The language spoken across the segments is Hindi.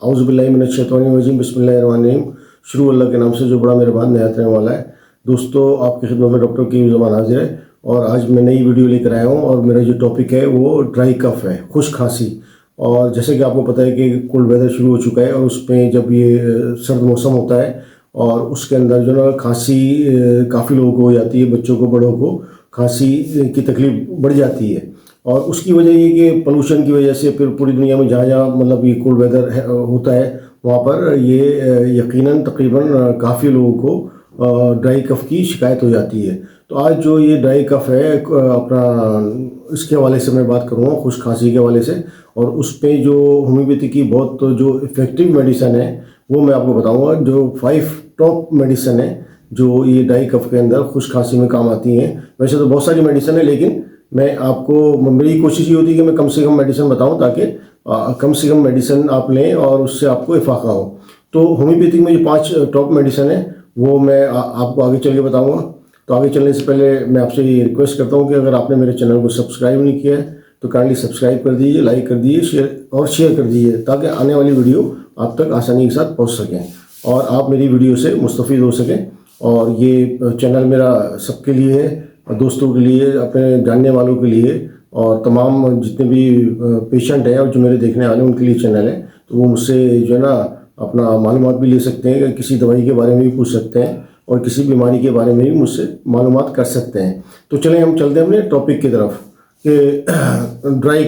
औज़ुबिल्लाहि बिस्मिल्लाहिर्रहमानिर्रहीम। शुरू अल्लाह के नाम से जो बड़ा मेहरबान निहायत रहने वाला है। दोस्तों, आपकी खिदमत में डॉक्टर की ज़ुबान हाजिर है और आज मैं नई वीडियो लेकर आया हूँ और मेरा जो टॉपिक है वो ड्राई कफ है, खुश खांसी। और जैसे कि आपको पता है कि कोल्ड वेदर शुरू हो चुका है और उसमें जब ये सर्द मौसम होता है और उसके अंदर जो ना खांसी काफ़ी लोगों को हो जाती है, बच्चों को, बड़ों को खांसी की तकलीफ बढ़ जाती है। और उसकी वजह ये कि पोल्यूशन की वजह से फिर पूरी दुनिया में जहाँ जहाँ मतलब ये कोल्ड वेदर होता है वहाँ पर ये यकीनन तकरीबन काफ़ी लोगों को ड्राई कफ की शिकायत हो जाती है। तो आज जो ये ड्राई कफ है अपना इसके हवाले से मैं बात करूँगा, खुश खांसी के हवाले से। और उस पर जो होम्योपैथी की बहुत जो इफ़ेक्टिव मेडिसिन है वो मैं आपको बताऊँगा। जो 5 टॉप मेडिसिन है जो ये ड्राई कफ के अंदर खुश खांसी में काम आती हैं। वैसे तो बहुत सारी मेडिसिन है, लेकिन मैं आपको, मेरी कोशिश ये होती है कि मैं कम से कम मेडिसिन बताऊं ताकि कम से कम मेडिसिन आप लें और उससे आपको इफाका हो। तो होम्योपैथिक में जो 5 टॉप मेडिसिन है वो मैं आपको आगे चल के बताऊँगा। तो आगे चलने से पहले मैं आपसे ये रिक्वेस्ट करता हूँ कि अगर आपने मेरे चैनल को सब्सक्राइब नहीं किया है तो काइंडली सब्सक्राइब कर दीजिए, लाइक कर दीजिए, शेयर कर दीजिए ताकि आने वाली वीडियो आप तक आसानी के साथ पहुँच सकें और आप मेरी वीडियो से मुस्तफ़ीद हो सकें। और ये चैनल मेरा सबके लिए है, दोस्तों के लिए, अपने जानने वालों के लिए और तमाम जितने भी पेशेंट हैं और जो मेरे देखने वाले हैं उनके लिए चैनल है। तो वो मुझसे जो है ना अपना मालूमात भी ले सकते हैं, किसी दवाई के बारे में भी पूछ सकते हैं और किसी बीमारी के बारे में भी मुझसे मालूमात कर सकते हैं। तो चलें हम चलते हैं अपने टॉपिक की तरफ कि ड्राई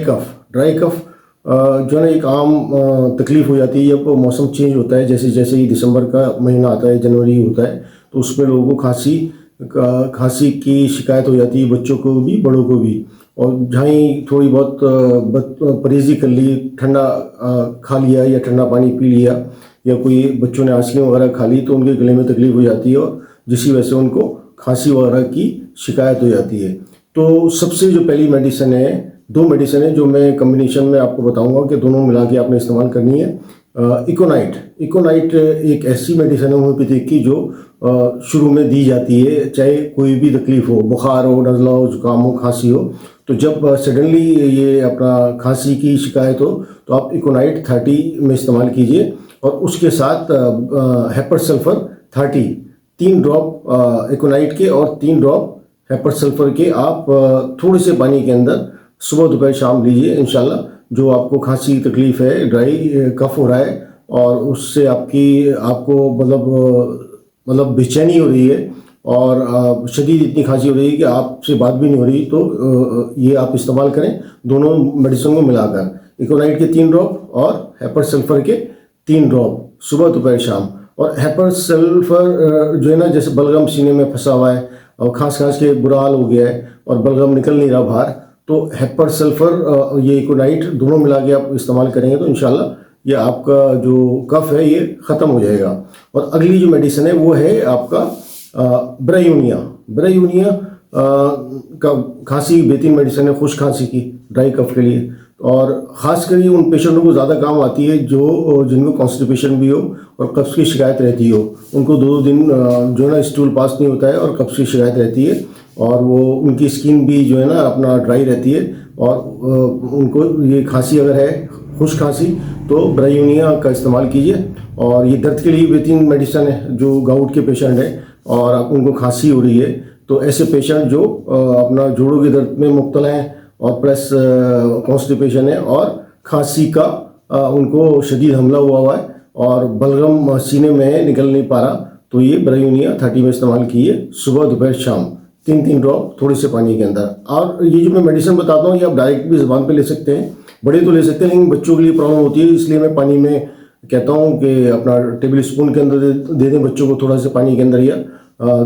कफ जो है ना एक आम तकलीफ़ हो जाती है जब मौसम चेंज होता है। जैसे जैसे ही दिसंबर का महीना आता है, जनवरी होता है, तो उसमें लोगों को खांसी की शिकायत हो जाती है, बच्चों को भी, बड़ों को भी। और जहाँ ही थोड़ी बहुत परहेज़ी कर ली, ठंडा खा लिया या ठंडा पानी पी लिया या कोई बच्चों ने आइसक्रीम वगैरह खा ली तो उनके गले में तकलीफ़ हो जाती है और जिसकी वजह से उनको खांसी वगैरह की शिकायत हो जाती है। तो सबसे जो पहली मेडिसिन है, 2 मेडिसिन है जो मैं कम्बिनेशन में आपको बताऊंगा कि दोनों मिला के आपने इस्तेमाल करनी है। इकोनाइट एक ऐसी मेडिसिन है होम्योपैथिक की जो शुरू में दी जाती है, चाहे कोई भी तकलीफ़ हो, बुखार हो, नज़ला हो, जुकाम हो, खांसी हो। तो जब सडनली ये अपना खांसी की शिकायत हो तो आप इकोनाइट 30 में इस्तेमाल कीजिए और उसके साथ हेपर सल्फर 30, 3 ड्रॉप इकोनाइट के और 3 ड्रॉप हेपर सल्फर के आप थोड़े से पानी के अंदर सुबह दोपहर शाम लीजिए। इंशाल्लाह जो आपको खांसी की तकलीफ़ है, ड्राई कफ हो रहा है और उससे आपको मतलब बेचैनी हो रही है और शदीद इतनी खांसी हो रही है कि आपसे बात भी नहीं हो रही, तो ये आप इस्तेमाल करें दोनों मेडिसिन को मिलाकर, इकोनाइट के 3 ड्रॉप और हेपर सल्फर के 3 ड्रॉप सुबह दोपहर शाम। और हेपर सल्फर जो है ना, जैसे बलगम सीने में फंसा हुआ है और खांस के बुरा हाल हो गया है और बलगम निकल नहीं रहा बाहर, तो हेपर सल्फर ये इकोनाइट दोनों मिला के आप इस्तेमाल करेंगे तो इंशाल्लाह ये आपका जो कफ है ये ख़त्म हो जाएगा। और अगली जो मेडिसिन है वो है आपका ब्रायूनिया का खांसी की बेहतरीन मेडिसिन है, खुश खांसी की, ड्राई कफ के लिए। और ख़ासकर ये उन पेशेंटों को ज़्यादा काम आती है जिनको कॉन्स्टिपेशन भी हो और कब्ज़ की शिकायत रहती हो। उनको 2 दिन जो है ना स्टूल पास नहीं होता है और कब्ज़ की शिकायत रहती है और वो उनकी स्किन भी जो है ना अपना ड्राई रहती है और उनको ये खांसी अगर है, खुश खांसी, तो ब्रायूनिया का इस्तेमाल कीजिए। और ये दर्द के लिए बेहतरीन मेडिसिन है जो गाउट के पेशेंट हैं और उनको खांसी हो रही है, तो ऐसे पेशेंट जो अपना जोड़ों के दर्द में मुब्तला हैं और प्लस कॉन्स्टिपेशन है और खांसी का उनको शदीद हमला हुआ है और बलगम सीने में निकल नहीं पा रहा, तो ये ब्रायूनिया 30 में इस्तेमाल कीजिए सुबह दोपहर शाम, 3 ड्रॉप थोड़े से पानी के अंदर। और ये जो मैं मेडिसिन बताता हूँ ये आप डायरेक्ट भी ज़बान पे ले सकते हैं, बड़े तो ले सकते हैं, लेकिन बच्चों के लिए प्रॉब्लम होती है, इसलिए मैं पानी में कहता हूँ कि अपना टेबल स्पून के अंदर दे दें बच्चों को, थोड़ा सा पानी के अंदर या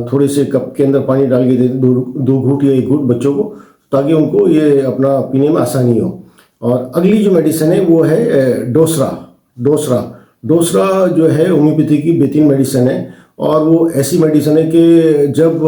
थोड़े से कप के अंदर पानी डाल के दे दें, 2 घूंट या 1 घूंट बच्चों को, ताकि उनको ये अपना पीने में आसानी हो। और अगली जो मेडिसिन है वो है डोसरा जो है होम्योपैथी की बेहतरीन मेडिसिन है। और वो ऐसी मेडिसिन है कि जब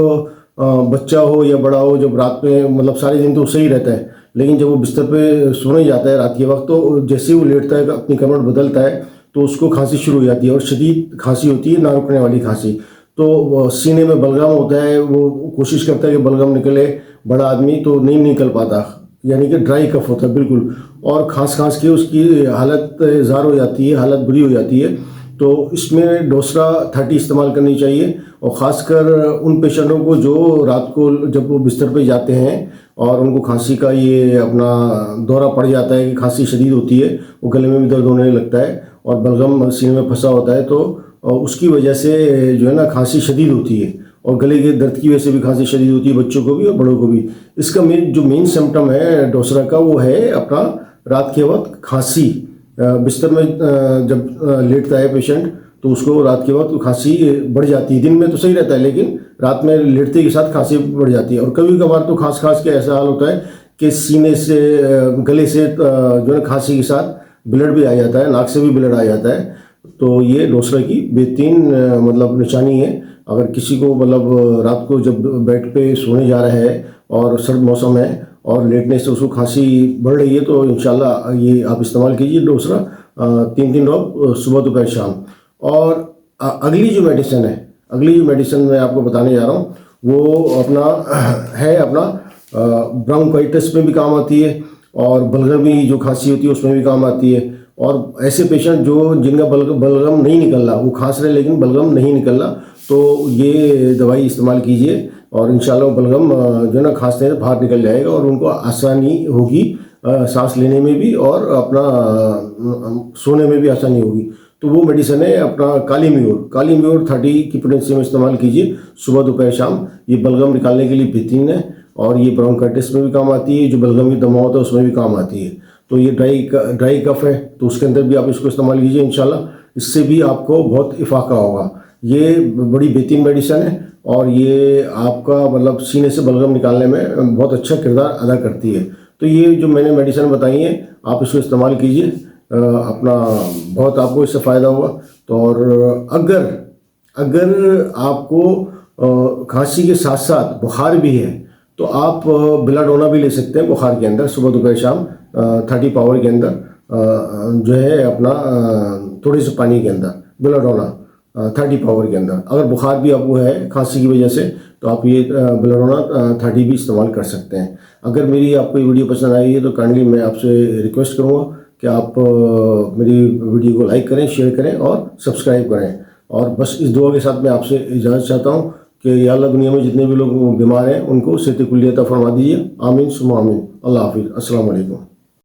बच्चा हो या बड़ा हो, जब रात में मतलब सारे दिन तो सही रहता है, लेकिन जब वो बिस्तर पे सोने जाता है रात के वक्त, तो जैसे ही वो लेटता है, अपनी कमर बदलता है, तो उसको खांसी शुरू हो जाती है और शदीद खांसी होती है, ना रुकने वाली खांसी। तो सीने में बलगम होता है, वो कोशिश करता है कि बलगम निकले, बड़ा आदमी तो नहीं निकल पाता, यानी कि ड्राई कफ होता है बिल्कुल, और खांस के उसकी हालत ज़ार हो जाती है, हालत बुरी हो जाती है। तो इसमें डोसरा 30 इस्तेमाल करनी चाहिए, और ख़ासकर उन पेशेंटों को जो रात को जब वो बिस्तर पे जाते हैं और उनको खांसी का ये अपना दौरा पड़ जाता है कि खांसी शदीद होती है, वो गले में भी दर्द होने लगता है और बलगम सीने में फंसा होता है, तो उसकी वजह से जो है ना खांसी शदीद होती है, और गले के दर्द की वजह से भी खांसी शदीद होती है, बच्चों को भी और बड़ों को भी। इसका मेन सिम्टम है डोसरा का, वो है अपना रात के वक्त खांसी। बिस्तर में जब लेटता है पेशेंट तो उसको रात के वक्त खांसी बढ़ जाती है। दिन में तो सही रहता है, लेकिन रात में लेटते के साथ खांसी बढ़ जाती है, और कभी कभार तो खांस के ऐसा हाल होता है कि सीने से गले से जो है खांसी के साथ ब्लड भी आ जाता है, नाक से भी ब्लड आ जाता है। तो ये डोसरा की बेहतरीन मतलब निशानी है। अगर किसी को मतलब रात को जब बेड पे सोने जा रहा है और सर्द मौसम है और लेटने से उसको खांसी बढ़ रही है, तो इंशाल्लाह ये आप इस्तेमाल कीजिए डोसरा 3 ड्रॉप सुबह दोपहर शाम। और अगली जो मेडिसिन मैं आपको बताने जा रहा हूँ, वो अपना है अपना ब्रोंकाइटिस में भी काम आती है, और बलगमी जो खांसी होती है उसमें भी काम आती है। और ऐसे पेशेंट जिनका बलगम नहीं निकल रहा, वो खांस रहे लेकिन बलगम नहीं निकल रहा, तो ये दवाई इस्तेमाल कीजिए और इंशाल्लाह बलगम जो है ना खांसने से बाहर निकल जाएगा, और उनको आसानी होगी सांस लेने में भी और अपना सोने में भी आसानी होगी। तो वो मेडिसिन है अपना काली म्योर 30 की पोटेंसी में इस्तेमाल कीजिए सुबह दोपहर शाम। ये बलगम निकालने के लिए बेहतरीन है, और ये ब्रोंकाइटिस में भी काम आती है, जो बलगम की दमा होता है उसमें भी काम आती है। तो ये ड्राई कफ है तो उसके अंदर भी आप इसको इस्तेमाल कीजिए, इंशाल्लाह इससे भी आपको बहुत इफाका होगा। ये बड़ी बेहतरीन मेडिसिन है, और ये आपका मतलब सीने से बलगम निकालने में बहुत अच्छा किरदार अदा करती है। तो ये जो मैंने मेडिसिन बताई है आप इसको इस्तेमाल कीजिए, अपना बहुत आपको इससे फ़ायदा होगा। तो और अगर आपको खांसी के साथ साथ बुखार भी है तो आप बेलाडोना भी ले सकते हैं बुखार के अंदर, सुबह दोपहर शाम 30 पावर के अंदर जो है अपना थोड़े से पानी के अंदर बेलाडोना 30 पावर के अंदर। अगर बुखार भी आपको है खांसी की वजह से तो आप ये बेलाडोना 30 भी इस्तेमाल कर सकते हैं। अगर मेरी आपको ये वीडियो पसंद आई है तो काइंडली मैं आपसे रिक्वेस्ट करूँगा कि आप मेरी वीडियो को लाइक करें, शेयर करें और सब्सक्राइब करें। और बस इस दुआ के साथ मैं आपसे इजाज़त चाहता हूँ कि या अल्लाह दुनिया में जितने भी लोग बीमार हैं उनको सेहत कुल्ली अता फरमा दीजिए। आमीन सुम्मा आमीन। अल्लाह हाफिज़। अस्सलाम वालेकुम।